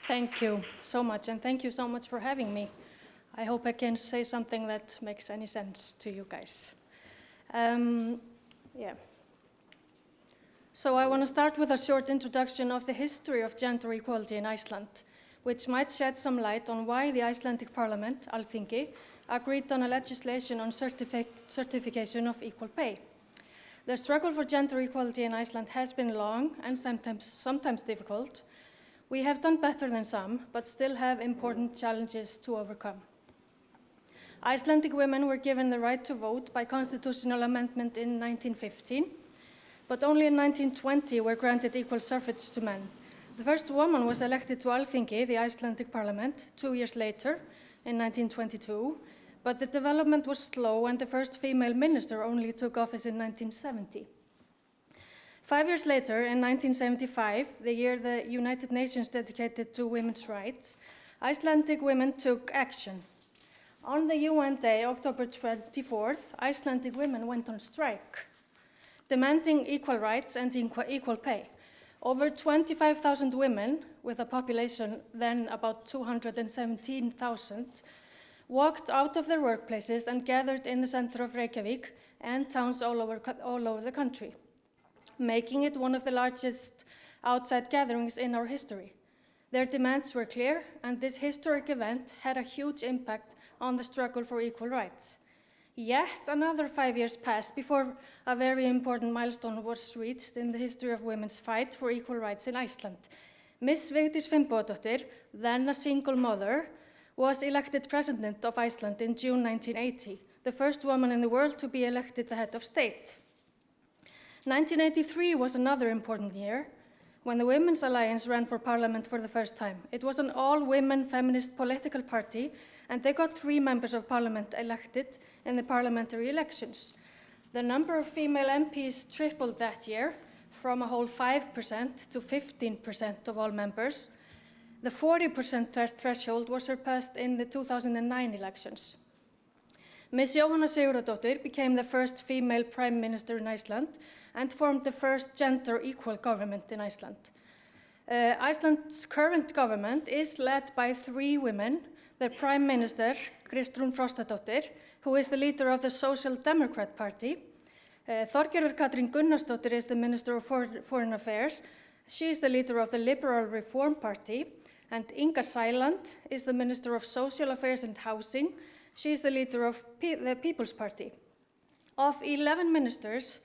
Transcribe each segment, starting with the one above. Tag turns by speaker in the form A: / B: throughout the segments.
A: Thank you so much, and thank you so much for having me. I hope I can say something that makes any sense to you guys. Yeah. So I want to start with a short introduction of the history of gender equality in Iceland, which might shed some light on why the Icelandic Parliament, Alþingi, agreed on a legislation on certification of equal pay. The struggle for gender equality in Iceland has been long and sometimes difficult. We have done better than some, but still have important challenges to overcome. Icelandic women were given the right to vote by constitutional amendment in 1915, but only in 1920 were granted equal suffrage to men. The first woman was elected to Alþingi, the Icelandic Parliament, 2 years later, in 1922, but the development was slow and the first female minister only took office in 1970. 5 years later, in 1975, the year the United Nations dedicated to women's rights, Icelandic women took action. On the UN Day, October 24th, Icelandic women went on strike, demanding equal rights and equal pay. Over 25,000 women, with a population then about 217,000, walked out of their workplaces and gathered in the center of Reykjavik and towns all over the country, making it one of the largest outside gatherings in our history. Their demands were clear, and this historic event had a huge impact on the struggle for equal rights. Yet another 5 years passed before a very important milestone was reached in the history of women's fight for equal rights in Iceland. Miss Vigdís Finnbogadóttir, then a single mother, was elected president of Iceland in June 1980, the first woman in the world to be elected the head of state. 1983 was another important year when the Women's Alliance ran for parliament for the first time. It was an all-women feminist political party, and they got 3 members of parliament elected in the parliamentary elections. The number of female MPs tripled that year, from a whole 5% to 15% of all members. The 40% threshold was surpassed in the 2009 elections. Ms. Jóhanna Sigurðardóttir became the first female prime minister in Iceland and formed the first gender-equal government in Iceland. Iceland's current government is led by 3 women: the Prime Minister, Kristrún Frostadóttir, who is the leader of the Social Democrat Party. Þorgerður Katrín Gunnarsdóttir is the Minister of Foreign Affairs. She is the leader of the Liberal Reform Party. And Inga Sæland is the Minister of Social Affairs and Housing. She is the leader of the People's Party. Of 11 ministers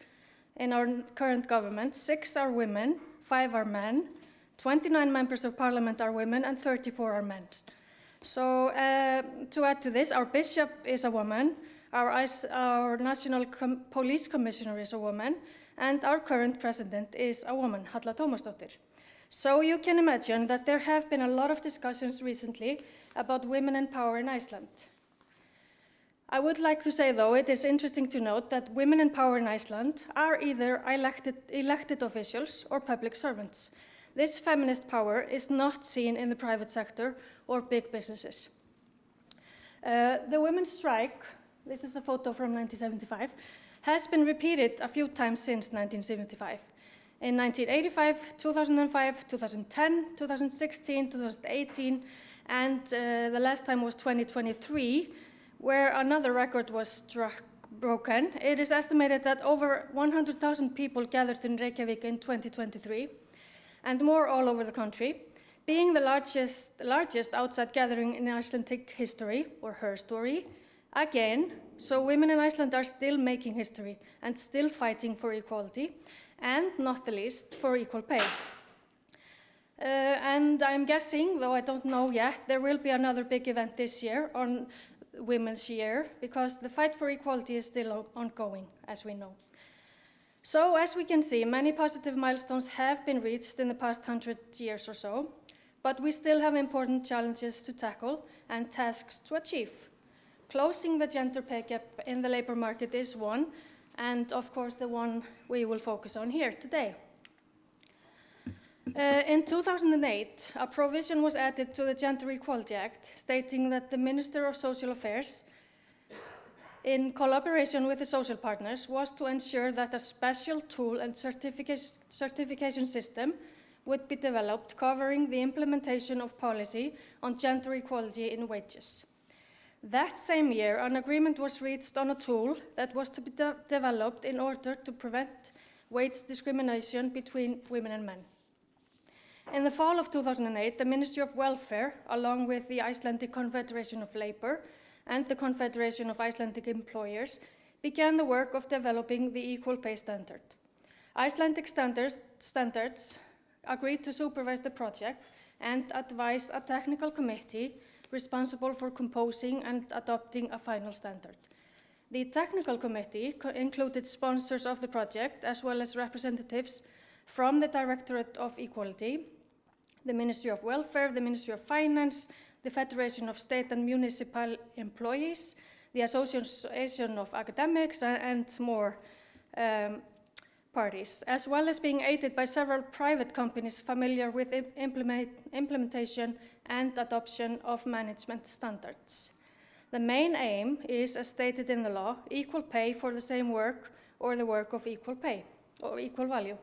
A: in our current government, 6 are women, 5 are men, 29 members of parliament are women, and 34 are men. So to add to this, our bishop is a woman, our national police commissioner is a woman, and our current president is a woman, Halla Tómasdóttir. So you can imagine that there have been a lot of discussions recently about women in power in Iceland. I would like to say, though, it is interesting to note that women in power in Iceland are either elected officials or public servants. This feminist power is not seen in the private sector or big businesses. The women's strike, this is a photo from 1975, has been repeated a few times since 1975. In 1985, 2005, 2010, 2016, 2018, and the last time was 2023, where another record was broken. It is estimated that over 100,000 people gathered in Reykjavik in 2023, and more all over the country, being the largest outside gathering in Icelandic history, or her story. Again, so women in Iceland are still making history and still fighting for equality, and not the least, for equal pay. And I'm guessing, though I don't know yet, there will be another big event this year on Women's Year, because the fight for equality is still ongoing, as we know. So, as we can see, many positive milestones have been reached in the past 100 years or so, but we still have important challenges to tackle and tasks to achieve. Closing the gender pay gap in the labor market is one, and of course the one we will focus on here today. In 2008, a provision was added to the Gender Equality Act stating that the Minister of Social Affairs, in collaboration with the social partners, was to ensure that a special tool and certification system, would be developed covering the implementation of policy on gender equality in wages. That same year, an agreement was reached on a tool that was to be developed in order to prevent wage discrimination between women and men. In the fall of 2008, the Ministry of Welfare, along with the Icelandic Confederation of Labour and the Confederation of Icelandic Employers, began the work of developing the equal pay standard. Icelandic standards agreed to supervise the project and advise a technical committee responsible for composing and adopting a final standard. The technical committee included sponsors of the project as well as representatives from the Directorate of Equality, the Ministry of Welfare, the Ministry of Finance, the Federation of State and Municipal Employees, the Association of Academics, and more parties, as well as being aided by several private companies familiar with implementation and adoption of management standards. The main aim is, as stated in the law, equal pay for the same work or the work of equal pay or equal value.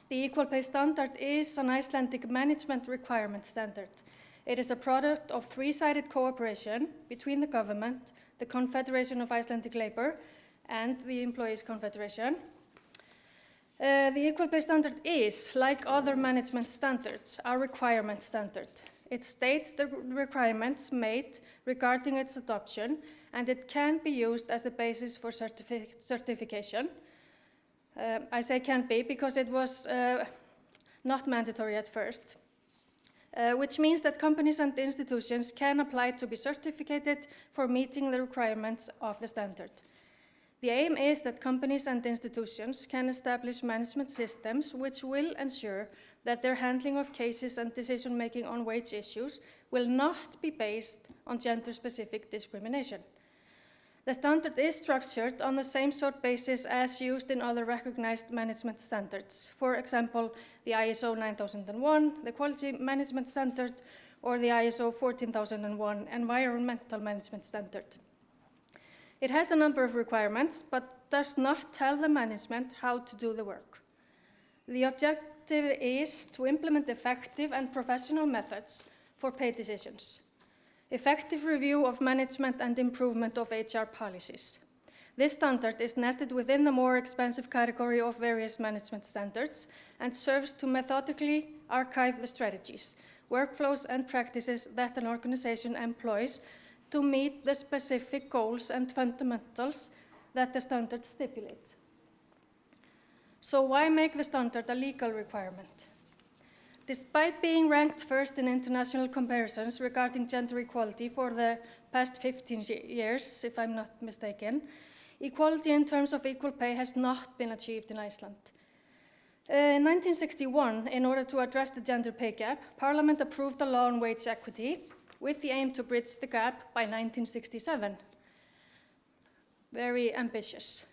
A: The equal pay standard is an Icelandic management requirement standard. It is a product of three-sided cooperation between the government, the Confederation of Icelandic Labour, and the Employees' Confederation. The equal pay standard is, like other management standards, a requirement standard. It states the requirements made regarding its adoption, and it can be used as the basis for certification. I say can be because it was not mandatory at first, which means that companies and institutions can apply to be certificated for meeting the requirements of the standard. The aim is that companies and institutions can establish management systems which will ensure that their handling of cases and decision-making on wage issues will not be based on gender-specific discrimination. The standard is structured on the same sort basis as used in other recognized management standards. For example, the ISO 9001, the Quality Management Standard, or the ISO 14001 Environmental Management Standard. It has a number of requirements, but does not tell the management how to do the work. The objective is to implement effective and professional methods for pay decisions, effective review of management and improvement of HR policies. This standard is nested within the more expansive category of various management standards and serves to methodically archive the strategies, workflows, and practices that an organization employs to meet the specific goals and fundamentals that the standard stipulates. So why make the standard a legal requirement? Despite being ranked first in international comparisons regarding gender equality for the past 15 years, if I'm not mistaken, equality in terms of equal pay has not been achieved in Iceland. In 1961, in order to address the gender pay gap, Parliament approved a law on wage equity with the aim to bridge the gap by 1967. Very ambitious.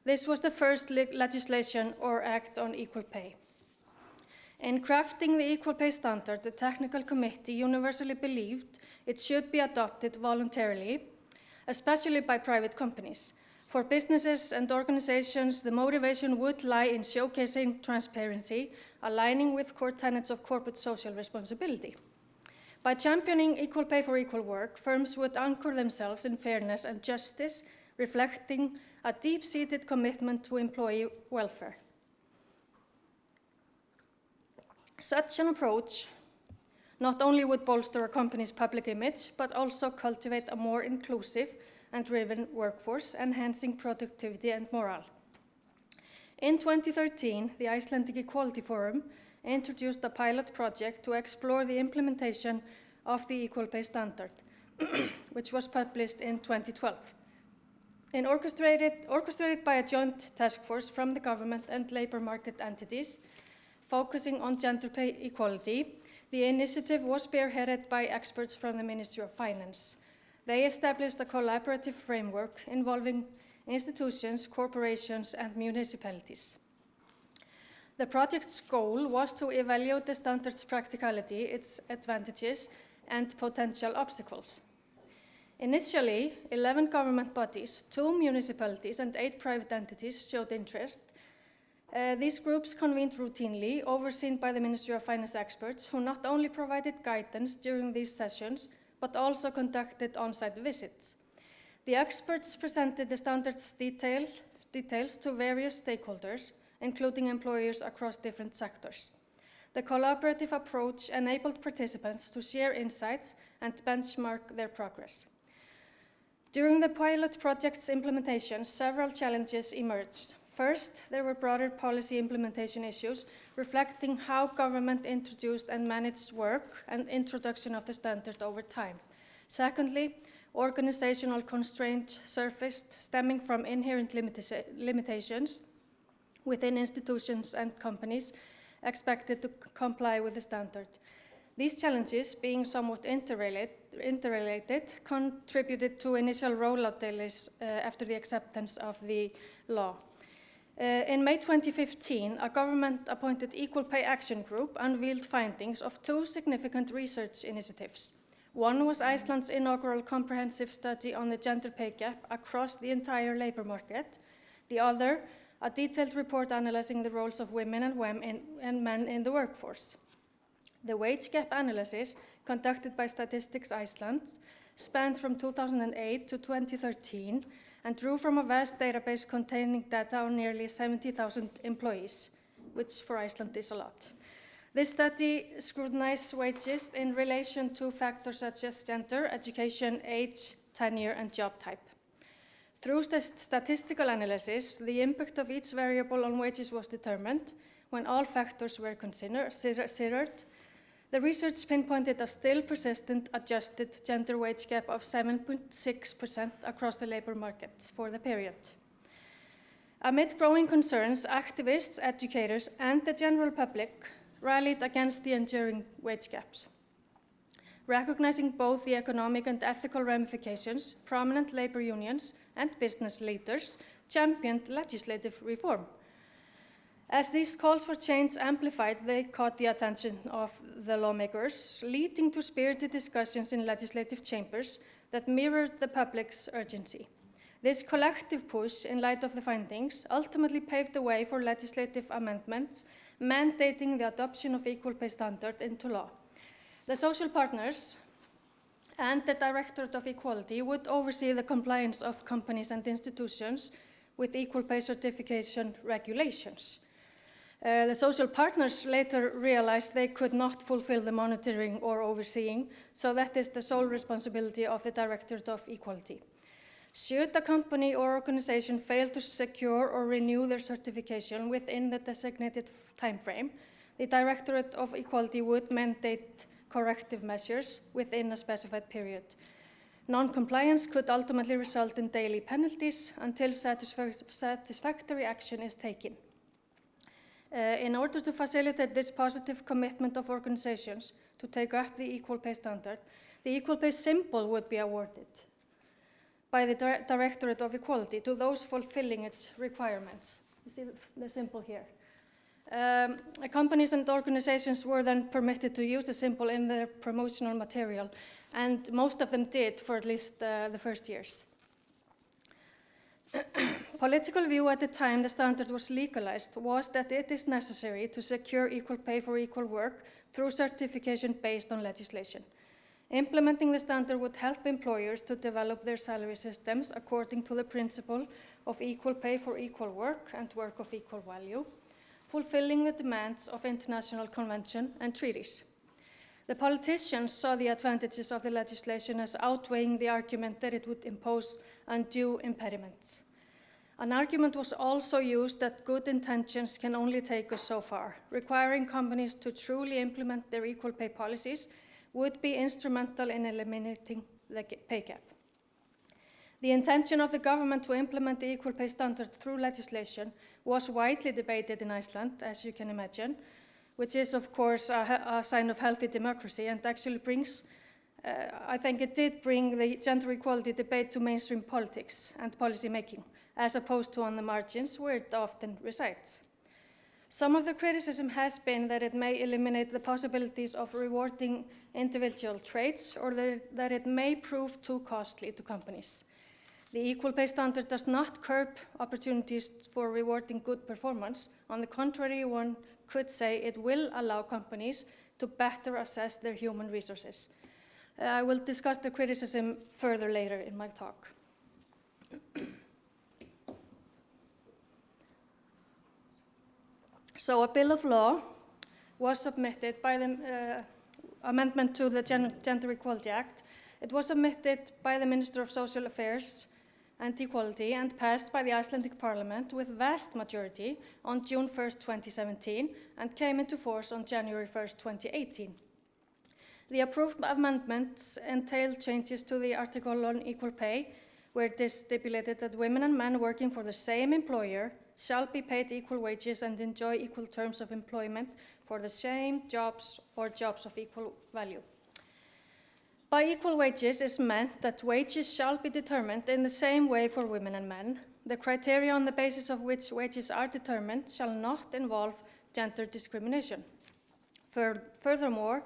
A: This was the first legislation or act on equal pay. In crafting the equal pay standard, the technical committee universally believed it should be adopted voluntarily, especially by private companies. For businesses and organizations, the motivation would lie in showcasing transparency, aligning with core tenets of corporate social responsibility. By championing equal pay for equal work, firms would anchor themselves in fairness and justice, reflecting a deep-seated commitment to employee welfare. Such an approach not only would bolster a company's public image, but also cultivate a more inclusive and driven workforce, enhancing productivity and morale. In 2013, the Icelandic Equality Forum introduced a pilot project to explore the implementation of the equal pay standard, which was published in 2012. And orchestrated by a joint task force from the government and labor market entities focusing on gender pay equality, the initiative was spearheaded by experts from the Ministry of Finance. They established a collaborative framework involving institutions, corporations, and municipalities. The project's goal was to evaluate the standard's practicality, its advantages, and potential obstacles. Initially, 11 government bodies, 2 municipalities, and 8 private entities showed interest, These groups convened routinely, overseen by the Ministry of Finance experts, who not only provided guidance during these sessions, but also conducted on-site visits. The experts presented the standards details to various stakeholders, including employers across different sectors. The collaborative approach enabled participants to share insights and benchmark their progress. During the pilot project's implementation, several challenges emerged. First, there were broader policy implementation issues reflecting how government introduced and managed work and introduction of the standard over time. Secondly, organizational constraints surfaced stemming from inherent limitations within institutions and companies expected to comply with the standard. These challenges, being somewhat interrelated, contributed to initial rollout delays after the acceptance of the law. In May 2015, a government-appointed Equal Pay Action Group unveiled findings of two significant research initiatives. One was Iceland's inaugural comprehensive study on the gender pay gap across the entire labor market. The other, a detailed report analyzing the roles of women and men in the workforce. The wage gap analysis, conducted by Statistics Iceland, spanned from 2008 to 2013 and drew from a vast database containing data on nearly 70,000 employees, which for Iceland is a lot. This study scrutinized wages in relation to factors such as gender, education, age, tenure, and job type. Through statistical analysis, the impact of each variable on wages was determined when all factors were considered. The research pinpointed a still persistent adjusted gender wage gap of 7.6% across the labor market for the period. Amid growing concerns, activists, educators, and the general public rallied against the enduring wage gaps. Recognizing both the economic and ethical ramifications, prominent labor unions and business leaders championed legislative reform. As these calls for change amplified, they caught the attention of the lawmakers, leading to spirited discussions in legislative chambers that mirrored the public's urgency. This collective push, in light of the findings, ultimately paved the way for legislative amendments mandating the adoption of equal pay standard into law. The social partners and the Directorate of Equality would oversee the compliance of companies and institutions with equal pay certification regulations. The social partners later realized they could not fulfill the monitoring or overseeing, so that is the sole responsibility of the Directorate of Equality. Should a company or organization fail to secure or renew their certification within the designated timeframe, the Directorate of Equality would mandate corrective measures within a specified period. Non-compliance could ultimately result in daily penalties until satisfactory action is taken. In order to facilitate this positive commitment of organizations to take up the equal pay standard, the equal pay symbol would be awarded by the Directorate of Equality to those fulfilling its requirements. You see the symbol here. Companies and organizations were then permitted to use the symbol in their promotional material, and most of them did for at least the first years. Political view at the time the standard was legalized was that it is necessary to secure equal pay for equal work through certification based on legislation. Implementing the standard would help employers to develop their salary systems according to the principle of equal pay for equal work and work of equal value, fulfilling the demands of international conventions and treaties. The politicians saw the advantages of the legislation as outweighing the argument that it would impose undue impediments. An argument was also used that good intentions can only take us so far. Requiring companies to truly implement their equal pay policies would be instrumental in eliminating the pay gap. The intention of the government to implement the equal pay standard through legislation was widely debated in Iceland, as you can imagine, which is, of course, a sign of healthy democracy and actually brings, I think it did bring the gender equality debate to mainstream politics and policy making, as opposed to on the margins where it often resides. Some of the criticism has been that it may eliminate the possibilities of rewarding individual traits or that it may prove too costly to companies. The equal pay standard does not curb opportunities for rewarding good performance. On the contrary, one could say it will allow companies to better assess their human resources. I will discuss the criticism further later in my talk. So a bill of law was submitted by the amendment to the Gender Equality Act. It was submitted by the Minister of Social Affairs and Equality and passed by the Icelandic Parliament with vast majority on June 1st, 2017 and came into force on January 1st, 2018. The approved amendments entailed changes to the article on equal pay, where it is stipulated that women and men working for the same employer shall be paid equal wages and enjoy equal terms of employment for the same jobs or jobs of equal value. By equal wages is meant that wages shall be determined in the same way for women and men. The criteria on the basis of which wages are determined shall not involve gender discrimination. Furthermore,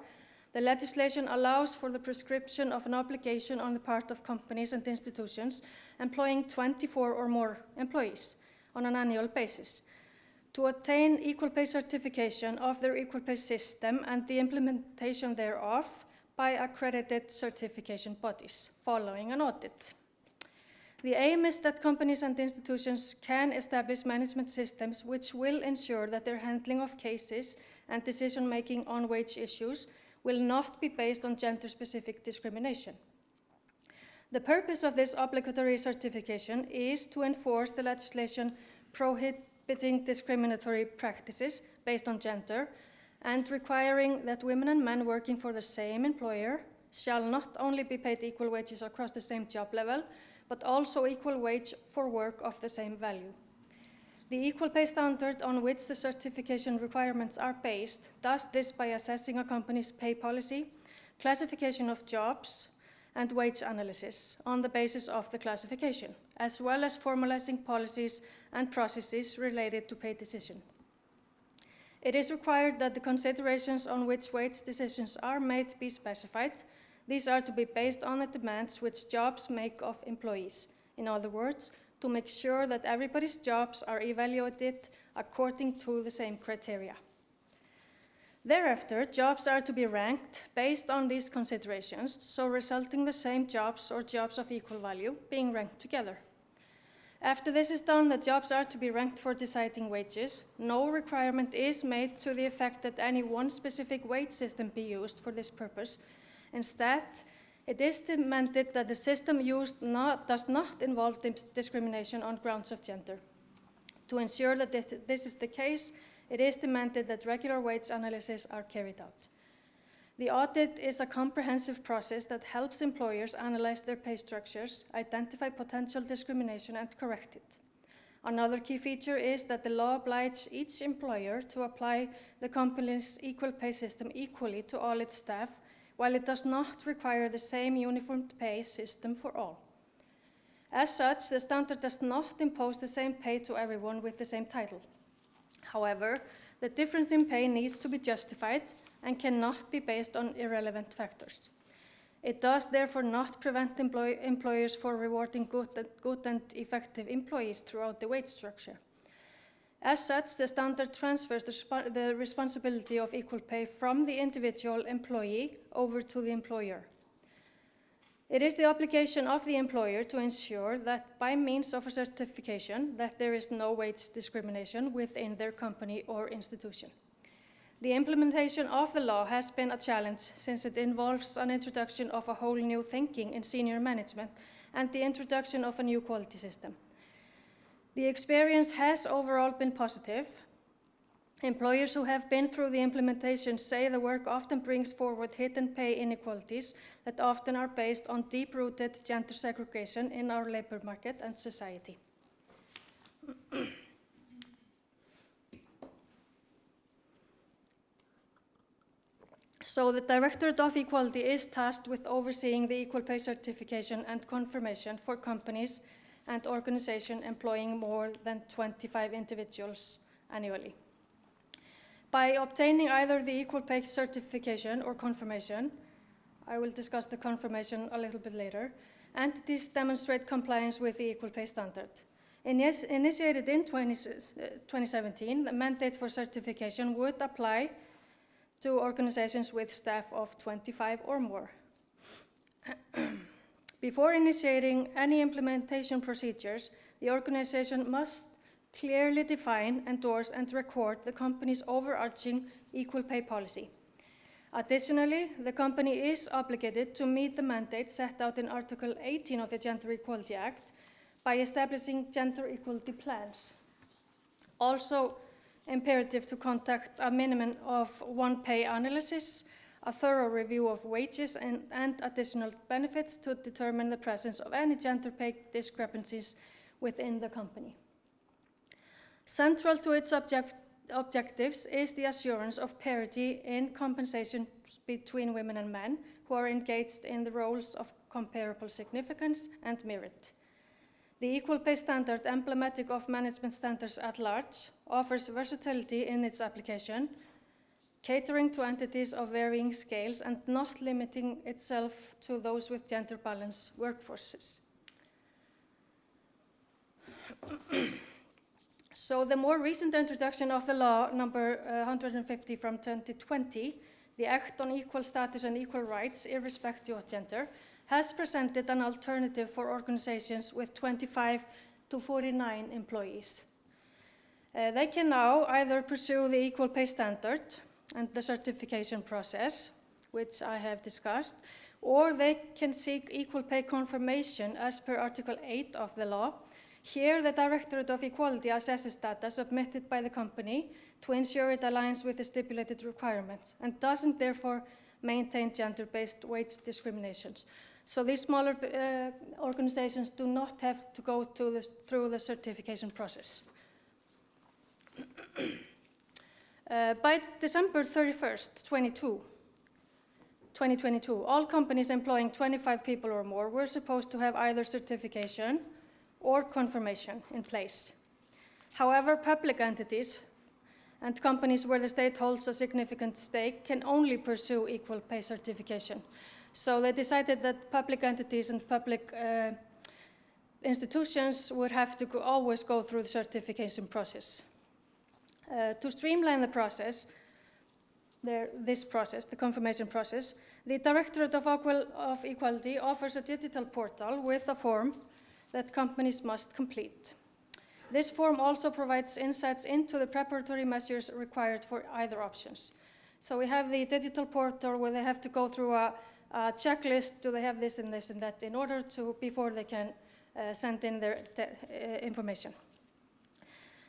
A: the legislation allows for the prescription of an obligation on the part of companies and institutions employing 24 or more employees on an annual basis to obtain equal pay certification of their equal pay system and the implementation thereof by accredited certification bodies following an audit. The aim is that companies and institutions can establish management systems which will ensure that their handling of cases and decision-making on wage issues will not be based on gender-specific discrimination. The purpose of this obligatory certification is to enforce the legislation prohibiting discriminatory practices based on gender and requiring that women and men working for the same employer shall not only be paid equal wages across the same job level, but also equal wage for work of the same value. The equal pay standard on which the certification requirements are based does this by assessing a company's pay policy, classification of jobs, and wage analysis on the basis of the classification, as well as formalizing policies and processes related to pay decision. It is required that the considerations on which wage decisions are made be specified. These are to be based on the demands which jobs make of employees. In other words, to make sure that everybody's jobs are evaluated according to the same criteria. Thereafter, jobs are to be ranked based on these considerations, so resulting the same jobs or jobs of equal value being ranked together. After this is done, the jobs are to be ranked for deciding wages. No requirement is made to the effect that any one specific wage system be used for this purpose. Instead, it is demanded that the system used does not involve discrimination on grounds of gender. To ensure that this is the case, it is demanded that regular wage analyses are carried out. The audit is a comprehensive process that helps employers analyze their pay structures, identify potential discrimination, and correct it. Another key feature is that the law obliges each employer to apply the company's equal pay system equally to all its staff, while it does not require the same uniform pay system for all. As such, the standard does not impose the same pay to everyone with the same title. However, the difference in pay needs to be justified and cannot be based on irrelevant factors. It does therefore not prevent employers from rewarding good and effective employees throughout the wage structure. As such, the standard transfers the responsibility of equal pay from the individual employee over to the employer. It is the obligation of the employer to ensure that by means of a certification that there is no wage discrimination within their company or institution. The implementation of the law has been a challenge since it involves an introduction of a whole new thinking in senior management and the introduction of a new quality system. The experience has overall been positive. Employers who have been through the implementation say the work often brings forward hidden pay inequalities that often are based on deep-rooted gender segregation in our labor market and society. So the Directorate of Equality is tasked with overseeing the equal pay certification and confirmation for companies and organizations employing more than 25 individuals annually. By obtaining either the equal pay certification or confirmation, I will discuss the confirmation a little bit later, entities demonstrate compliance with the equal pay standard. Initiated in 2017, the mandate for certification would apply to organizations with staff of 25 or more. Before initiating any implementation procedures, the organization must clearly define, endorse, and record the company's overarching equal pay policy. Additionally, the company is obligated to meet the mandate set out in Article 18 of the Gender Equality Act by establishing gender equality plans. Also imperative to conduct a minimum of one pay analysis, a thorough review of wages and additional benefits to determine the presence of any gender pay discrepancies within the company. Central to its objectives is the assurance of parity in compensation between women and men who are engaged in the roles of comparable significance and merit. The equal pay standard, emblematic of management standards at large, offers versatility in its application, catering to entities of varying scales and not limiting itself to those with gender balanced workforces. So the more recent introduction of the law number 150 from 2020, the Act on Equal Status and Equal Rights, irrespective of gender, has presented an alternative for organizations with 25 to 49 employees. They can now either pursue the equal pay standard and the certification process, which I have discussed, or they can seek equal pay confirmation as per Article 8 of the law. Here, the Directorate of Equality assesses data submitted by the company to ensure it aligns with the stipulated requirements and doesn't therefore maintain gender-based wage discriminations. So these smaller organizations do not have to go through the certification process. By December 31st, 2022, all companies employing 25 people or more were supposed to have either certification or confirmation in place. However, public entities and companies where the state holds a significant stake can only pursue equal pay certification. So they decided that public entities and public institutions would have to always go through the certification process. To streamline the process, the confirmation process, the Directorate of Equality offers a digital portal with a form that companies must complete. This form also provides insights into the preparatory measures required for either options. So we have the digital portal where they have to go through a checklist, do they have this and this and that, in order to, before they can send in their information.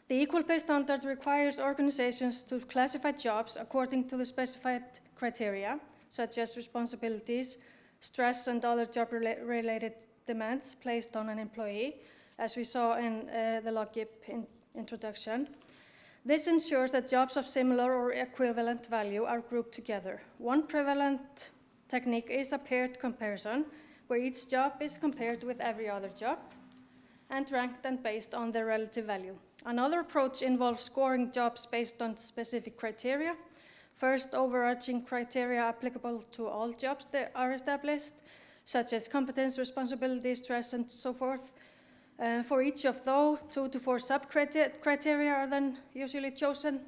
A: The equal pay standard requires organizations to classify jobs according to the specified criteria, such as responsibilities, stress, and other job-related demands placed on an employee, as we saw in the LOGIP introduction. This ensures that jobs of similar or equivalent value are grouped together. One prevalent technique is a paired comparison, where each job is compared with every other job and ranked and based on their relative value. Another approach involves scoring jobs based on specific criteria. First, overarching criteria applicable to all jobs that are established, such as competence, responsibility, stress, and so forth. For each of those, 2 to 4 sub-criteria are then usually chosen.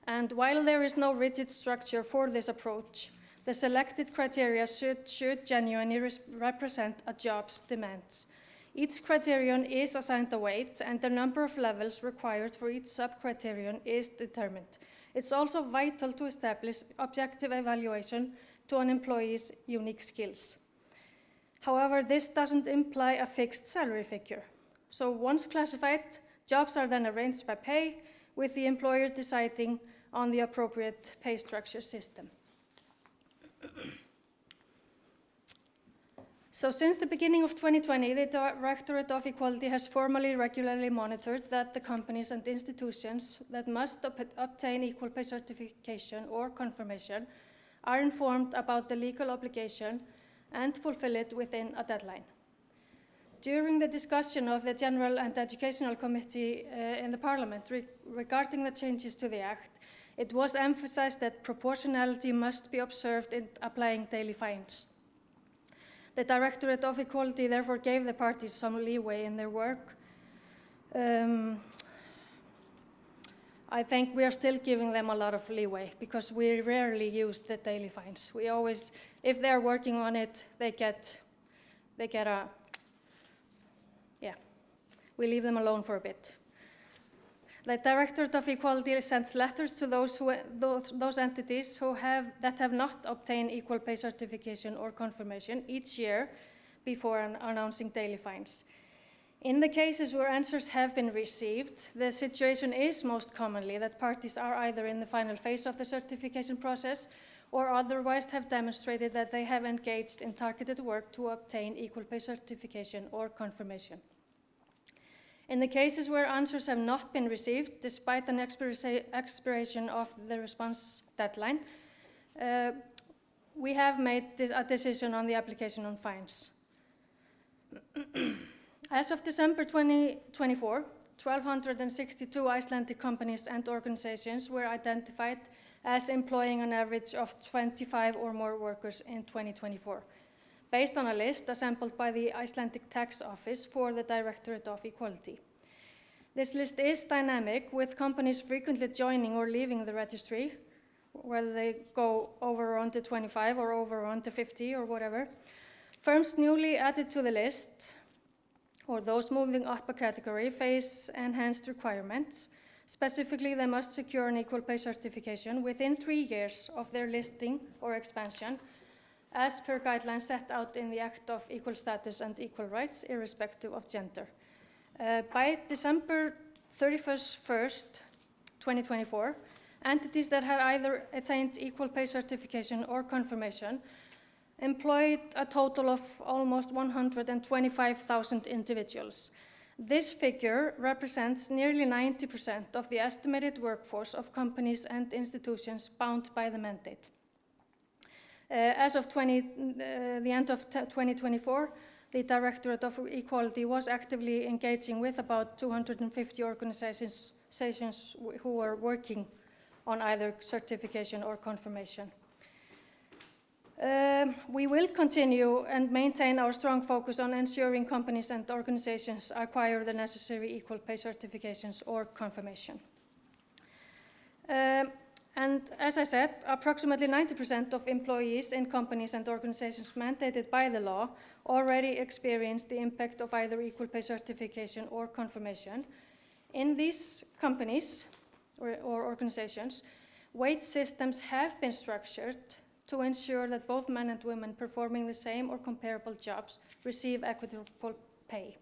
A: And while there is no rigid structure for this approach, the selected criteria should genuinely represent a job's demands. Each criterion is assigned a weight, and the number of levels required for each sub-criterion is determined. It's also vital to establish objective evaluation to an employee's unique skills. However, this doesn't imply a fixed salary figure. So once classified, jobs are then arranged by pay, with the employer deciding on the appropriate pay structure system. So since the beginning of 2020, the Directorate of Equality has formally regularly monitored that the companies and institutions that must obtain equal pay certification or confirmation are informed about the legal obligation and fulfill it within a deadline. During the discussion of the General and Educational Committee in the Parliament regarding the changes to the Act, it was emphasized that proportionality must be observed in applying daily fines. The Directorate of Equality therefore gave the parties some leeway in their work. I think we are still giving them a lot of leeway because we rarely use the daily fines. We always, if they're working on it, they get a, yeah, we leave them alone for a bit. The Directorate of Equality sends letters to those entities that have not obtained equal pay certification or confirmation each year before announcing daily fines. In the cases where answers have been received, the situation is most commonly that parties are either in the final phase of the certification process or otherwise have demonstrated that they have engaged in targeted work to obtain equal pay certification or confirmation. In the cases where answers have not been received, despite an expiration of the response deadline, we have made a decision on the application on fines. As of December 2024, 1,262 Icelandic companies and organizations were identified as employing an average of 25 or more workers in 2024, based on a list assembled by the Icelandic Tax Office for the Directorate of Equality. This list is dynamic, with companies frequently joining or leaving the registry, whether they go over or onto 25 or over or onto 50 or whatever. Firms newly added to the list, or those moving up a category, face enhanced requirements. Specifically, they must secure an equal pay certification within 3 years of their listing or expansion, as per guidelines set out in the Act of Equal Status and Equal Rights, irrespective of gender. By December 31st, 2024, entities that had either attained equal pay certification or confirmation employed a total of almost 125,000 individuals. This figure represents nearly 90% of the estimated workforce of companies and institutions bound by the mandate. As of the end of 2024, the Directorate of Equality was actively engaging with about 250 organizations who were working on either certification or confirmation. We will continue and maintain our strong focus on ensuring companies and organizations acquire the necessary equal pay certifications or confirmation. And as I said, approximately 90% of employees in companies and organizations mandated by the law already experience the impact of either equal pay certification or confirmation. In these companies or organizations, wage systems have been structured to ensure that both men and women performing the same or comparable jobs receive equitable pay.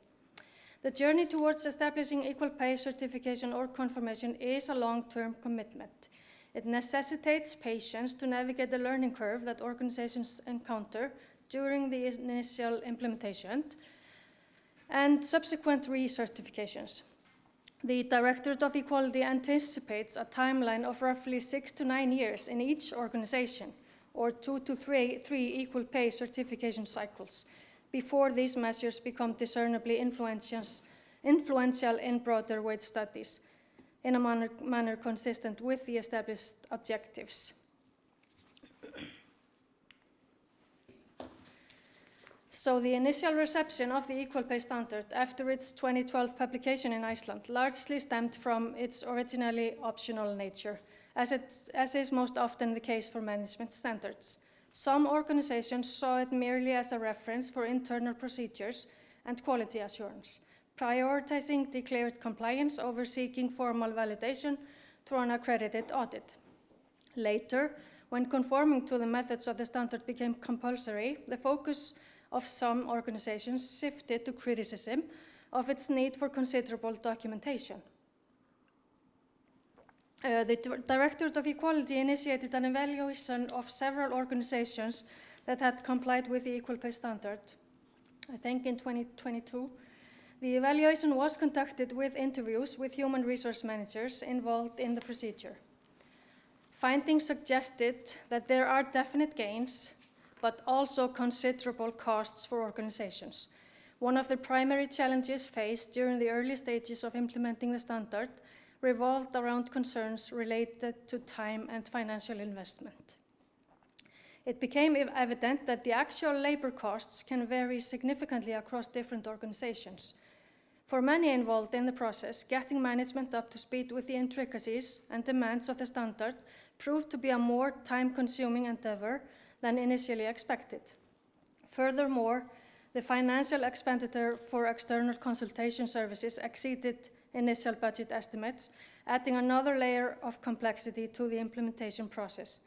A: The journey towards establishing equal pay certification or confirmation is a long-term commitment. It necessitates patience to navigate the learning curve that organizations encounter during the initial implementation and subsequent recertifications. The Directorate of Equality anticipates a timeline of roughly 6 to 9 years in each organization, or 2 to 3 equal pay certification cycles, before these measures become discernibly influential in broader wage studies in a manner consistent with the established objectives. So the initial reception of the equal pay standard after its 2012 publication in Iceland largely stemmed from its originally optional nature, as is most often the case for management standards. Some organizations saw it merely as a reference for internal procedures and quality assurance, prioritizing declared compliance over seeking formal validation through an accredited audit. Later, when conforming to the methods of the standard became compulsory, the focus of some organizations shifted to criticism of its need for considerable documentation. The Directorate of Equality initiated an evaluation of several organizations that had complied with the equal pay standard, I think in 2022. The evaluation was conducted with interviews with human resource managers involved in the procedure. Findings suggested that there are definite gains, but also considerable costs for organizations. One of the primary challenges faced during the early stages of implementing the standard revolved around concerns related to time and financial investment. It became evident that the actual labor costs can vary significantly across different organizations. For many involved in the process, getting management up to speed with the intricacies and demands of the standard proved to be a more time-consuming endeavor than initially expected. Furthermore, the financial expenditure for external consultation services exceeded initial budget estimates, adding another layer of complexity to the implementation process.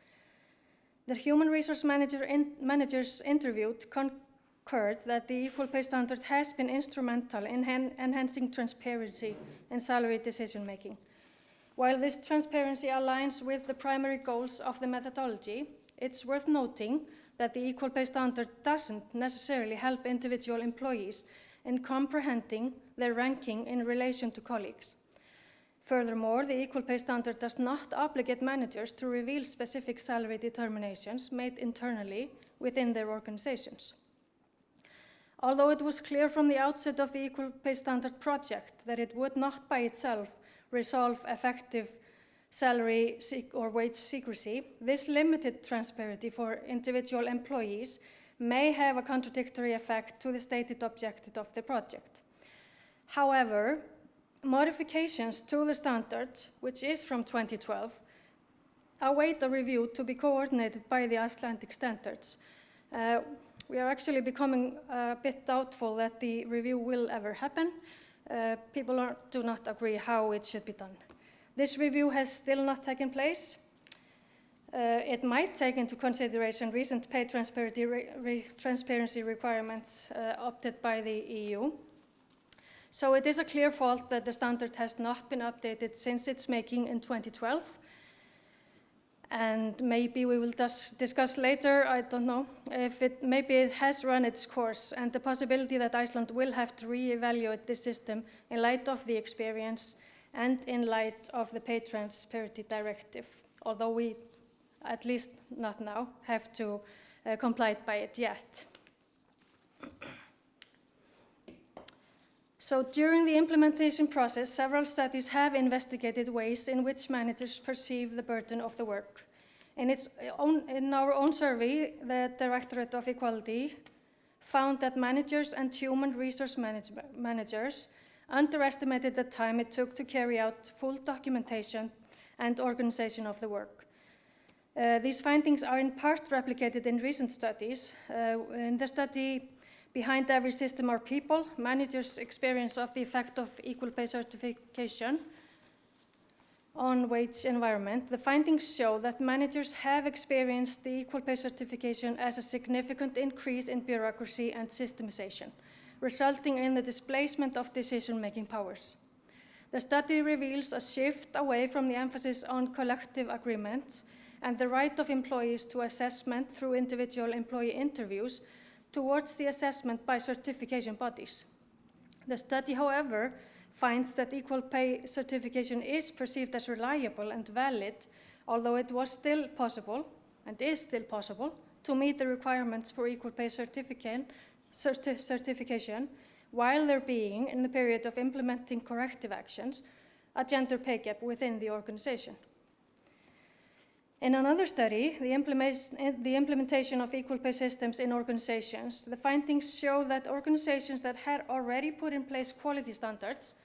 A: The human resource managers interviewed concurred that the equal pay standard has been instrumental in enhancing transparency in salary decision-making. While this transparency aligns with the primary goals of the methodology, it's worth noting that the equal pay standard doesn't necessarily help individual employees in comprehending their ranking in relation to colleagues. Furthermore, the equal pay standard does not obligate managers to reveal specific salary determinations made internally within their organizations. Although it was clear from the outset of the equal pay standard project that it would not by itself resolve effective salary or wage secrecy, this limited transparency for individual employees may have a contradictory effect to the stated objective of the project. However, modifications to the standard, which is from 2012, await a review to be coordinated by the Icelandic standards. We are actually becoming a bit doubtful that the review will ever happen. People do not agree how it should be done. This review has still not taken place. It might take into consideration recent pay transparency requirements opted by the EU. So it is a clear fault that the standard has not been updated since its making in 2012. And maybe we will discuss later, I don't know, maybe it has run its course, and the possibility that Iceland will have to reevaluate this system in light of the experience and in light of the Pay Transparency Directive, although we, at least not now, have to comply by it yet. So during the implementation process, several studies have investigated ways in which managers perceive the burden of the work. In our own survey, the Directorate of Equality found that managers and human resource managers underestimated the time it took to carry out full documentation and organization of the work. These findings are in part replicated in recent studies. In the study Behind Every System Are People, managers' experience of the effect of equal pay certification on wage environment, the findings show that managers have experienced the equal pay certification as a significant increase in bureaucracy and systemization, resulting in the displacement of decision-making powers. The study reveals a shift away from the emphasis on collective agreements and the right of employees to assessment through individual employee interviews towards the assessment by certification bodies. The study, however, finds that equal pay certification is perceived as reliable and valid, although it was still possible, and is still possible, to meet the requirements for equal pay certification while there being, in the period of implementing corrective actions, a gender pay gap within the organization. In another study, the implementation of equal pay systems in organizations, the findings show that organizations that had already put in place quality standards,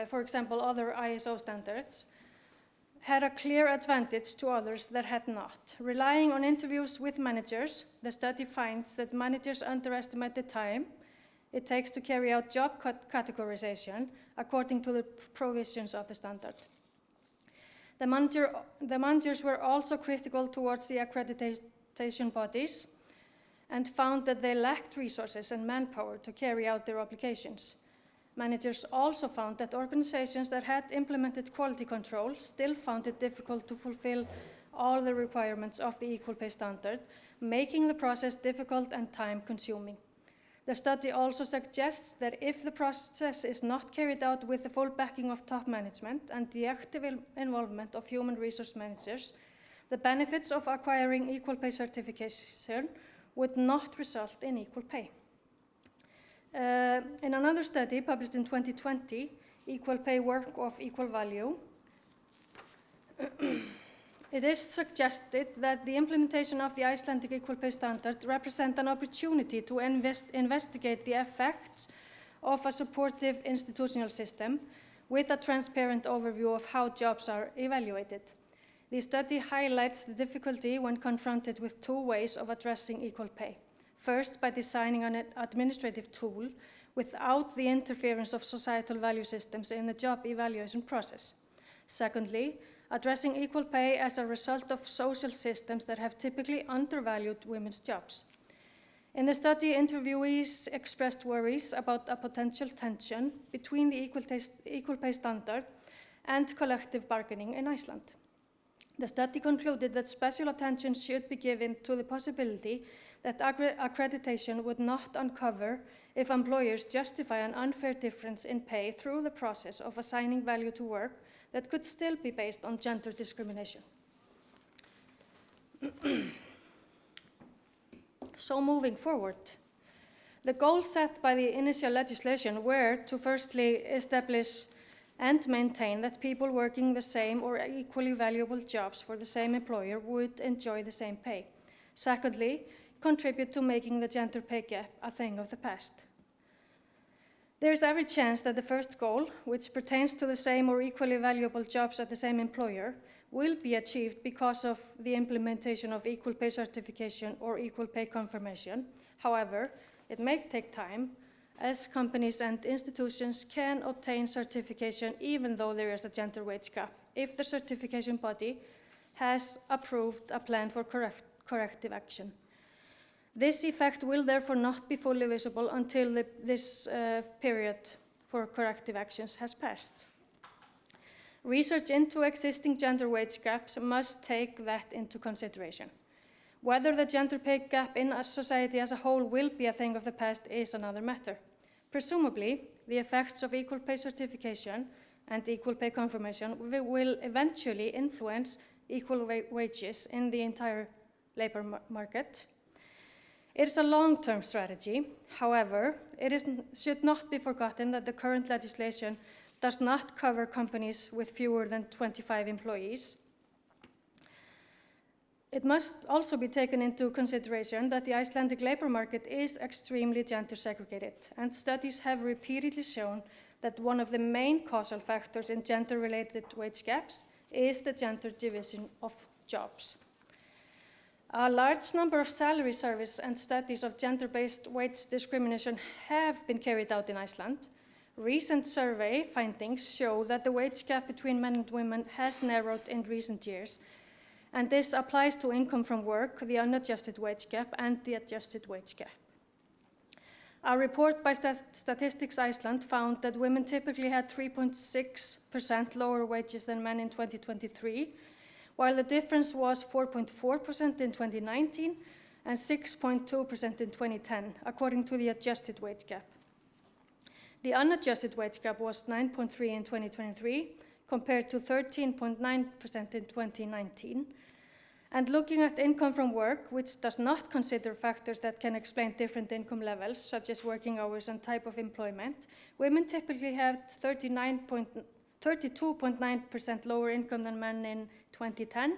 A: for example, other ISO standards, had a clear advantage to others that had not. Relying on interviews with managers, the study finds that managers underestimate the time it takes to carry out job categorization according to the provisions of the standard. The managers were also critical towards the accreditation bodies and found that they lacked resources and manpower to carry out their obligations. Managers also found that organizations that had implemented quality control still found it difficult to fulfill all the requirements of the equal pay standard, making the process difficult and time-consuming. The study also suggests that if the process is not carried out with the full backing of top management and the active involvement of human resource managers, the benefits of acquiring equal pay certification would not result in equal pay. In another study published in 2020, Equal Pay Work of Equal Value, It is suggested that the implementation of the Icelandic equal pay standard represents an opportunity to investigate the effects of a supportive institutional system with a transparent overview of how jobs are evaluated. The study highlights the difficulty when confronted with two ways of addressing equal pay. First, by designing an administrative tool without the interference of societal value systems in the job evaluation process. Secondly, addressing equal pay as a result of social systems that have typically undervalued women's jobs. In the study, interviewees expressed worries about a potential tension between the equal pay standard and collective bargaining in Iceland. The study concluded that special attention should be given to the possibility that accreditation would not uncover if employers justify an unfair difference in pay through the process of assigning value to work that could still be based on gender discrimination. So moving forward, the goals set by the initial legislation were to firstly establish and maintain that people working the same or equally valuable jobs for the same employer would enjoy the same pay. Secondly, contribute to making the gender pay gap a thing of the past. There is every chance that the first goal, which pertains to the same or equally valuable jobs at the same employer, will be achieved because of the implementation of equal pay certification or equal pay confirmation. However, it may take time, as companies and institutions can obtain certification even though there is a gender wage gap, if the certification body has approved a plan for corrective action. This effect will therefore not be fully visible until this period for corrective actions has passed. Research into existing gender wage gaps must take that into consideration. Whether the gender pay gap in a society as a whole will be a thing of the past is another matter. Presumably, the effects of equal pay certification and equal pay confirmation will eventually influence equal wages in the entire labor market. It is a long-term strategy. However, it should not be forgotten that the current legislation does not cover companies with fewer than 25 employees. It must also be taken into consideration that the Icelandic labor market is extremely gender segregated, and studies have repeatedly shown that one of the main causal factors in gender-related wage gaps is the gender division of jobs. A large number of salary surveys and studies of gender-based wage discrimination have been carried out in Iceland. Recent survey findings show that the wage gap between men and women has narrowed in recent years, and this applies to income from work, the unadjusted wage gap, and the adjusted wage gap. A report by Statistics Iceland found that women typically had 3.6% lower wages than men in 2023, while the difference was 4.4% in 2019 and 6.2% in 2010, according to the adjusted wage gap. The unadjusted wage gap was 9.3% in 2023, compared to 13.9% in 2019. And looking at income from work, which does not consider factors that can explain different income levels, such as working hours and type of employment, women typically had 32.9% lower income than men in 2010,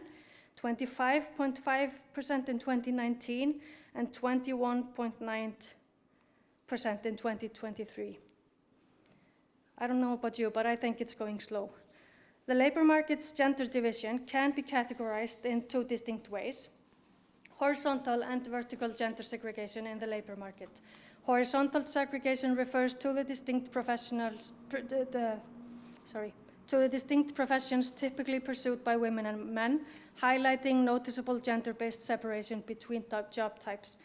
A: 25.5% in 2019, and 21.9% in 2023. I don't know about you, but I think it's going slow. The labor market's gender division can be categorized in two distinct ways: horizontal and vertical gender segregation in the labor market. Horizontal segregation refers to the distinct professions typically pursued by women and men, highlighting noticeable gender-based separation between job types.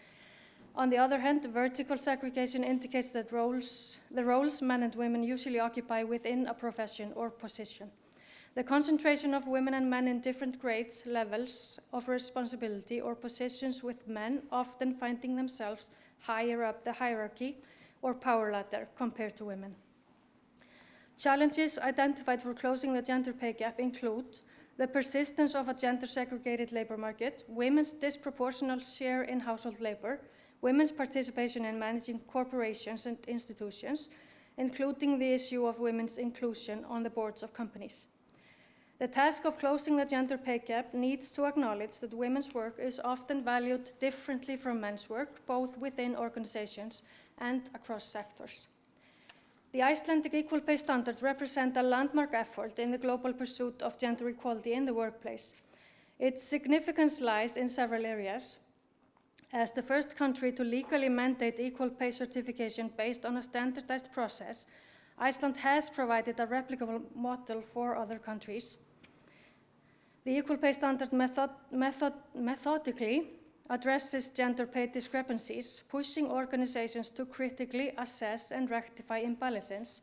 A: On the other hand, vertical segregation indicates that the roles men and women usually occupy within a profession or position. The concentration of women and men in different grades, levels of responsibility, or positions, with men often finding themselves higher up the hierarchy or power ladder compared to women. Challenges identified for closing the gender pay gap include the persistence of a gender-segregated labor market, women's disproportional share in household labor, women's participation in managing corporations and institutions, including the issue of women's inclusion on the boards of companies. The task of closing the gender pay gap needs to acknowledge that women's work is often valued differently from men's work, both within organizations and across sectors. The Icelandic equal pay standards represent a landmark effort in the global pursuit of gender equality in the workplace. Its significance lies in several areas. As the first country to legally mandate equal pay certification based on a standardized process, Iceland has provided a replicable model for other countries. The equal pay standard methodically addresses gender pay discrepancies, pushing organizations to critically assess and rectify imbalances.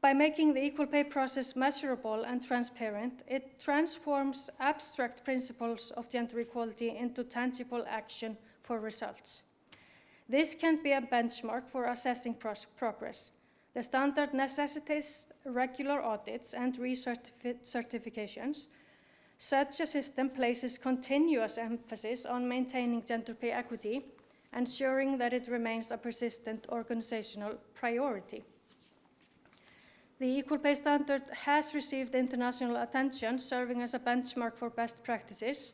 A: By making the equal pay process measurable and transparent, it transforms abstract principles of gender equality into tangible action for results. This can be a benchmark for assessing progress. The standard necessitates regular audits and recertifications. Such a system places continuous emphasis on maintaining gender pay equity, ensuring that it remains a persistent organizational priority. The equal pay standard has received international attention, serving as a benchmark for best practices.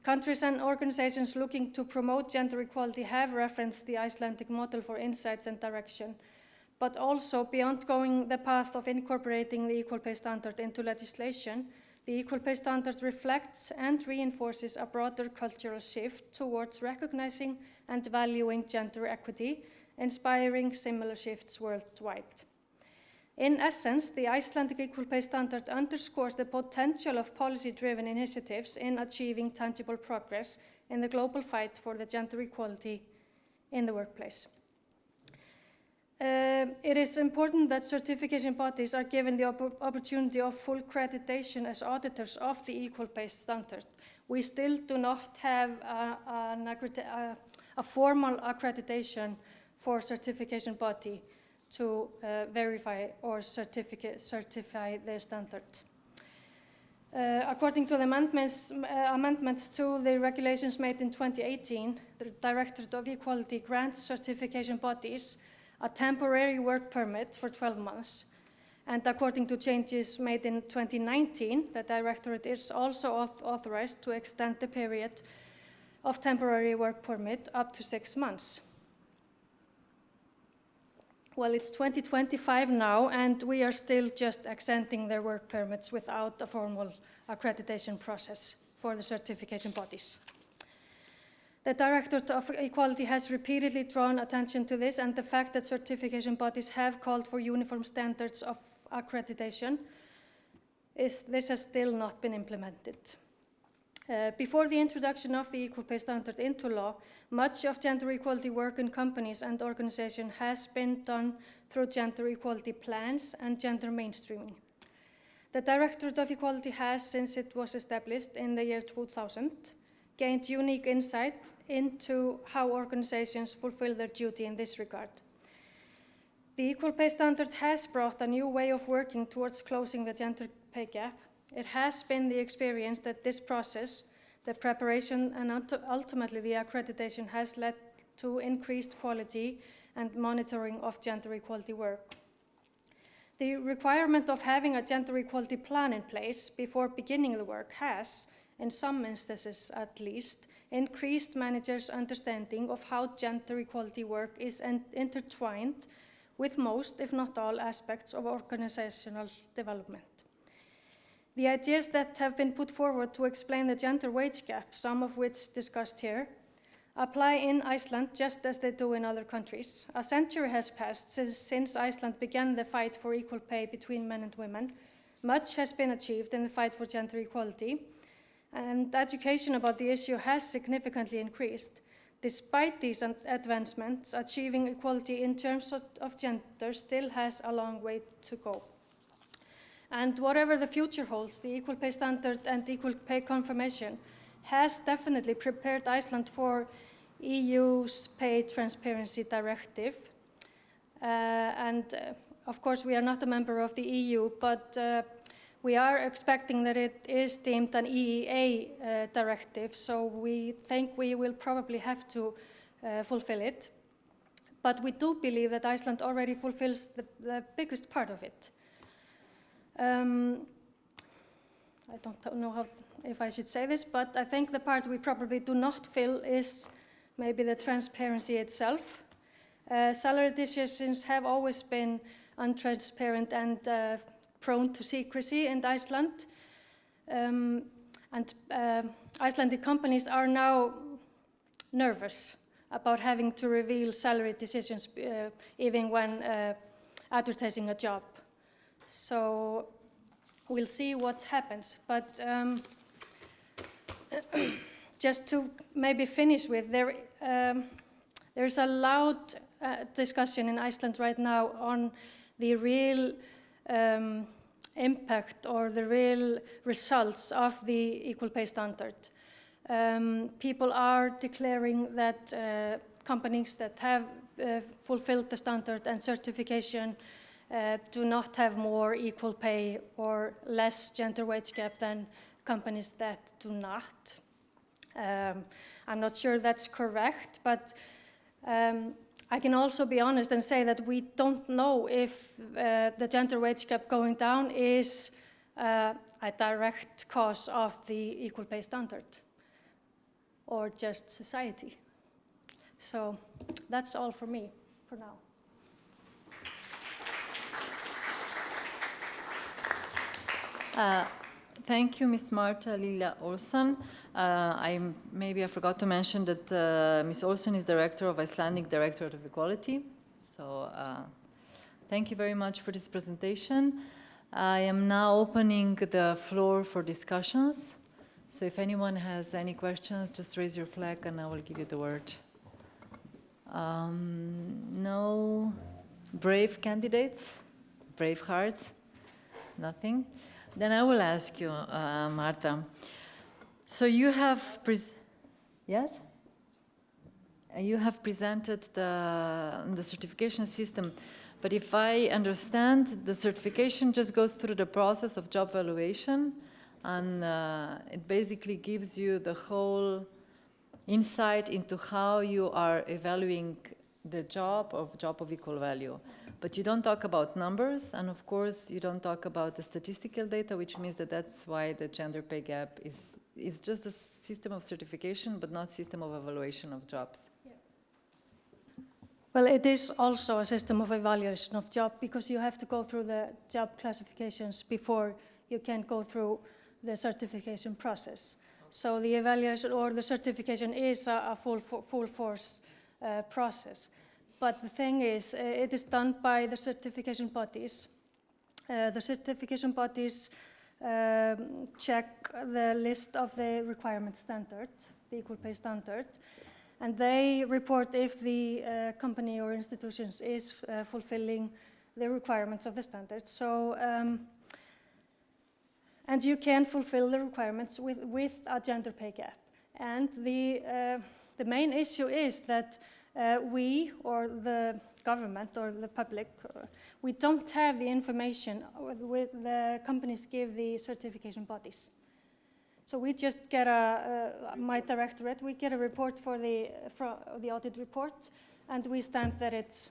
A: Countries and organizations looking to promote gender equality have referenced the Icelandic model for insights and direction, but also beyond going the path of incorporating the equal pay standard into legislation, the equal pay standard reflects and reinforces a broader cultural shift towards recognizing and valuing gender equity, inspiring similar shifts worldwide. In essence, the Icelandic equal pay standard underscores the potential of policy-driven initiatives in achieving tangible progress in the global fight for the gender equality in the workplace. It is important that certification bodies are given the opportunity of full accreditation as auditors of the equal pay standard. We still do not have a formal accreditation for certification body to verify or certify the standard. According to the amendments to the regulations made in 2018, the Directorate of Equality grants certification bodies a temporary work permit for 12 months. And according to changes made in 2019, the Directorate is also authorized to extend the period of temporary work permit up to 6 months. Well, it's 2025 now, and we are still just extending their work permits without a formal accreditation process for the certification bodies. The Directorate of Equality has repeatedly drawn attention to this, and the fact that certification bodies have called for uniform standards of accreditation, this has still not been implemented. Before the introduction of the equal pay standard into law, much of gender equality work in companies and organizations has been done through gender equality plans and gender mainstreaming. The Directorate of Equality has, since it was established in the year 2000, gained unique insight into how organizations fulfill their duty in this regard. The equal pay standard has brought a new way of working towards closing the gender pay gap. It has been the experience that this process, the preparation and ultimately the accreditation, has led to increased quality and monitoring of gender equality work. The requirement of having a gender equality plan in place before beginning the work has, in some instances at least, increased managers' understanding of how gender equality work is intertwined with most, if not all, aspects of organizational development. The ideas that have been put forward to explain the gender wage gap, some of which discussed here, apply in Iceland just as they do in other countries. A century has passed since Iceland began the fight for equal pay between men and women. Much has been achieved in the fight for gender equality, and education about the issue has significantly increased. Despite these advancements, achieving equality in terms of gender still has a long way to go. And whatever the future holds, the equal pay standard and equal pay confirmation has definitely prepared Iceland for EU's Pay Transparency Directive. Of course, we are not a member of the EU, but we are expecting that it is deemed an EEA directive, so we think we will probably have to fulfill it. But we do believe that Iceland already fulfills the biggest part of it. I don't know if I should say this, but I think the part we probably do not fill is maybe the transparency itself. Salary decisions have always been untransparent and prone to secrecy in Iceland. Icelandic companies are now nervous about having to reveal salary decisions even when advertising a job. So we'll see what happens. But just to maybe finish with, there's a loud discussion in Iceland right now on the real impact or the real results of the equal pay standard. People are declaring that companies that have fulfilled the standard and certification do not have more equal pay or less gender wage gap than companies that do not. I'm not sure that's correct, but I can also be honest and say that we don't know if the gender wage gap going down is a direct cause of the equal pay standard or just society. So that's all for me for now.
B: Thank you, Ms. Marta Lilla Olson. Maybe I forgot to mention that Ms. Olson is Director of Icelandic Directorate of Equality. So thank you very much for this presentation. I am now opening the floor for discussions. So if anyone has any questions, just raise your flag and I will give you the word. No brave candidates? Brave hearts? Nothing? Then I will ask you, Marta. So you have yes? You have presented the certification system, but if I understand, the certification just goes through the process of job evaluation, and it basically gives you the whole insight into how you are evaluating the job of equal value. But you don't talk about numbers, and of course you don't talk about the statistical data, which means that that's why the gender pay gap is just a system of certification, but not system of evaluation of jobs.
A: Yeah. Well, it is also a system of evaluation of job because you have to go through the job classifications before you can go through the certification process. So the evaluation or the certification is a full force process. But the thing is, it is done by the certification bodies. The certification bodies check the list of the requirement standard, the equal pay standard, and they report if the company or institutions is fulfilling the requirements of the standard. So, and you can fulfill the requirements with a gender pay gap. And the main issue is that we, or the government, or the public, we don't have the information the companies give the certification bodies. So we just get my directorate, we get a report for the audit report, and we stamp that it's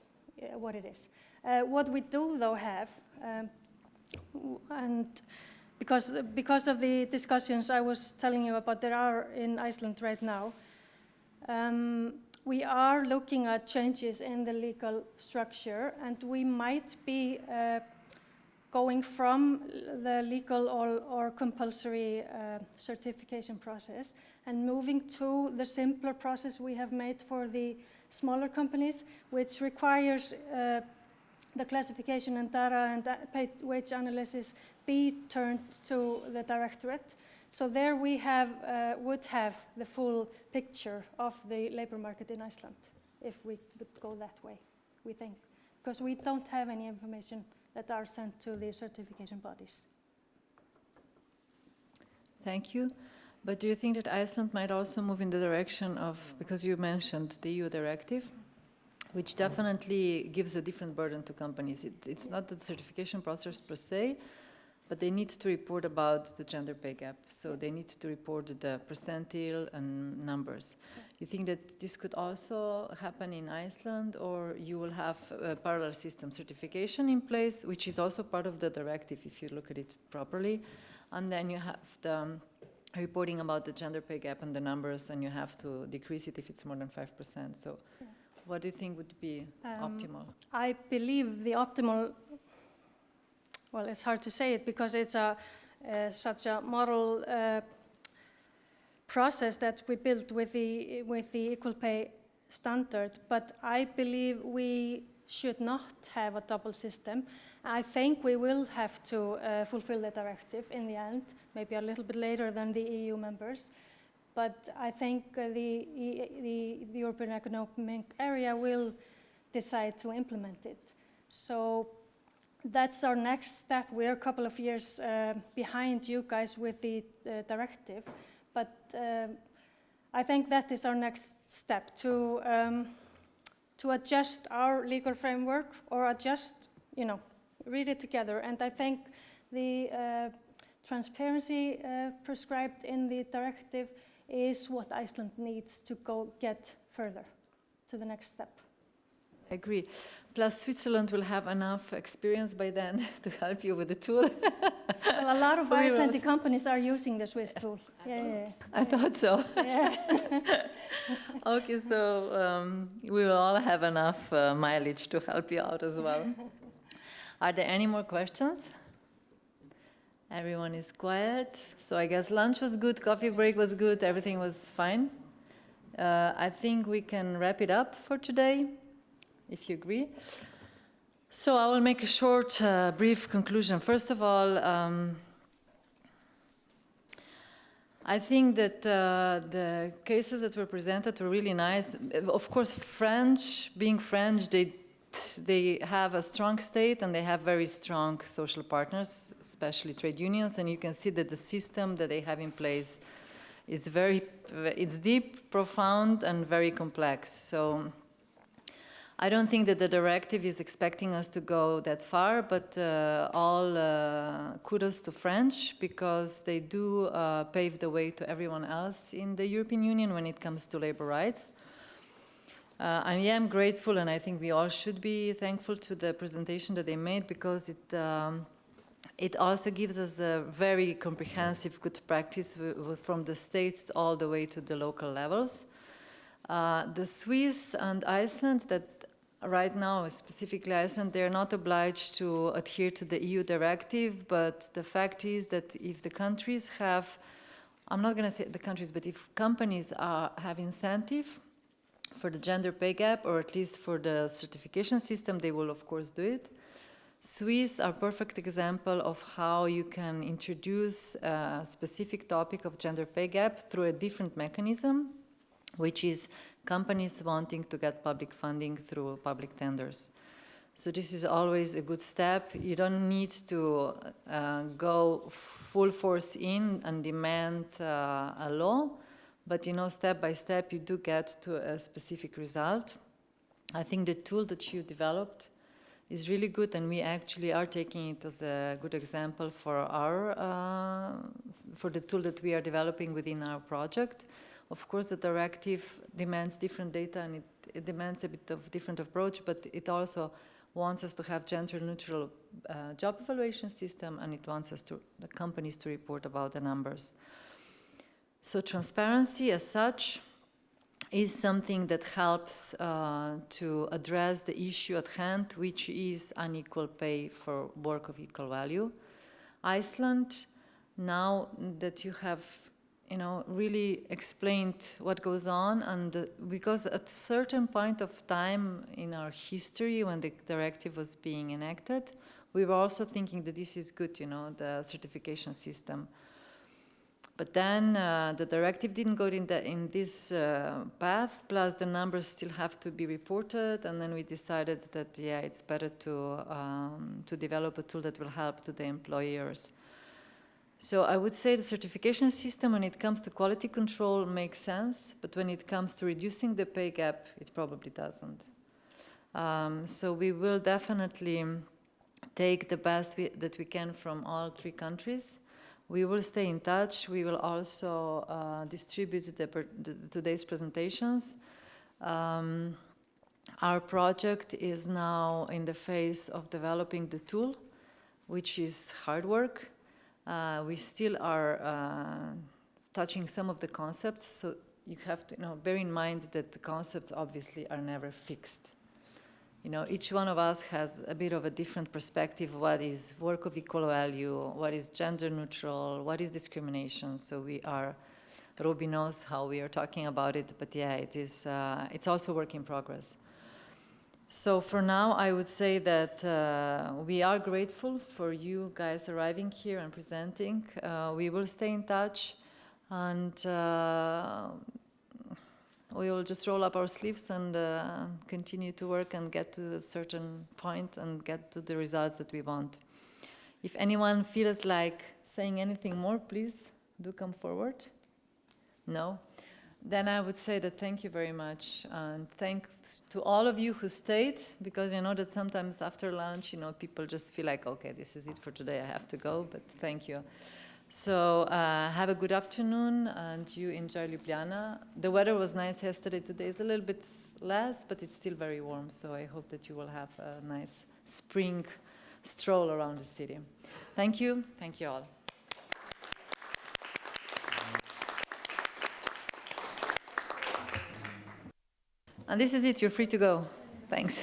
A: what it is. What we do, though, have, and because of the discussions I was telling you about there are in Iceland right now, we are looking at changes in the legal structure, and we might be going from the legal or compulsory certification process and moving to the simpler process we have made for the smaller companies, which requires the classification and data and paid wage analysis be turned to the directorate. So there we would have the full picture of the labor market in Iceland if we would go that way, we think. Because we don't have any information that are sent to the certification bodies.
B: Thank you. But do you think that Iceland might also move in the direction of, because you mentioned the EU directive, which definitely gives a different burden to companies. It's not the certification process per se, but they need to report about the gender pay gap. So they need to report the percentile and numbers. You think that this could also happen in Iceland, or you will have a parallel system certification in place, which is also part of the directive if you look at it properly, and then you have the reporting about the gender pay gap and the numbers, and you have to decrease it if it's more than 5%. So what do you think would be optimal?
A: I believe the optimal, well, it's hard to say it because it's such a model process that we built with the equal pay standard, but I believe we should not have a double system. I think we will have to fulfill the directive in the end, maybe a little bit later than the EU members, but I think the European Economic Area will decide to implement it. So that's our next step. We're a couple of years behind you guys with the directive, but I think that is our next step to adjust our legal framework or adjust, read it together. And I think the transparency prescribed in the directive is what Iceland needs to get further to the next step.
B: I agree. Plus, Switzerland will have enough experience by then to help you with the tool.
A: Well, a lot of Icelandic companies are using the Swiss tool.
B: I thought so.
A: Yeah.
B: Okay, so we will all have enough mileage to help you out as well. Are there any more questions? Everyone is quiet. So I guess lunch was good, coffee break was good, everything was fine. I think we can wrap it up for today, if you agree. So I will make a short, brief conclusion. First of all, I think that the cases that were presented were really nice. Of course, being French, they have a strong state and they have very strong social partners, especially trade unions, and you can see that the system that they have in place is it's deep, profound, and very complex. So I don't think that the directive is expecting us to go that far, but all kudos to French, because they do pave the way to everyone else in the European Union when it comes to labor rights. I am grateful, and I think we all should be thankful to the presentation that they made, because it also gives us a very comprehensive good practice from the state all the way to the local levels. The Swiss and Iceland, that right now, specifically Iceland, they're not obliged to adhere to the EU directive, but the fact is that if the countries have, I'm not going to say the countries, but if companies have incentive for the gender pay gap, or at least for the certification system, they will of course do it. Swiss are a perfect example of how you can introduce a specific topic of gender pay gap through a different mechanism, which is companies wanting to get public funding through public tenders. So this is always a good step. You don't need to go full force in and demand a law, but step by step you do get to a specific result. I think the tool that you developed is really good, and we actually are taking it as a good example for the tool that we are developing within our project. Of course, the directive demands different data, and it demands a bit of different approach, but it also wants us to have gender-neutral job evaluation system, and it wants the companies to report about the numbers. So transparency as such is something that helps to address the issue at hand, which is unequal pay for work of equal value. Iceland, now that you have really explained what goes on, and because at a certain point of time in our history when the directive was being enacted, we were also thinking that this is good, the certification system. But then the directive didn't go in this path, plus the numbers still have to be reported, and then we decided that, it's better to develop a tool that will help to the employers. So I would say the certification system, when it comes to quality control, makes sense, but when it comes to reducing the pay gap, it probably doesn't. So we will definitely take the best that we can from all 3 countries. We will stay in touch. We will also distribute today's presentations. Our project is now in the phase of developing the tool, which is hard work. We still are touching some of the concepts, so you have to bear in mind that the concepts obviously are never fixed. Each one of us has a bit of a different perspective. What is work of equal value? What is gender neutral? What is discrimination? So Robi knows how we are talking about it, but yeah, it's also work in progress. So for now, I would say that we are grateful for you guys arriving here and presenting. We will stay in touch, and we will just roll up our sleeves and continue to work and get to a certain point and get to the results that we want. If anyone feels like saying anything more, please do come forward. No? Then I would say that thank you very much, and thanks to all of you who stayed, because I know that sometimes after lunch, people just feel like, okay, this is it for today, I have to go, but thank you. So have a good afternoon, and you enjoy Ljubljana. The weather was nice yesterday. Today is a little bit less, but it's still very warm, so I hope that you will have a nice spring stroll around the city. Thank you all. And this is it, you're free to go. Thanks.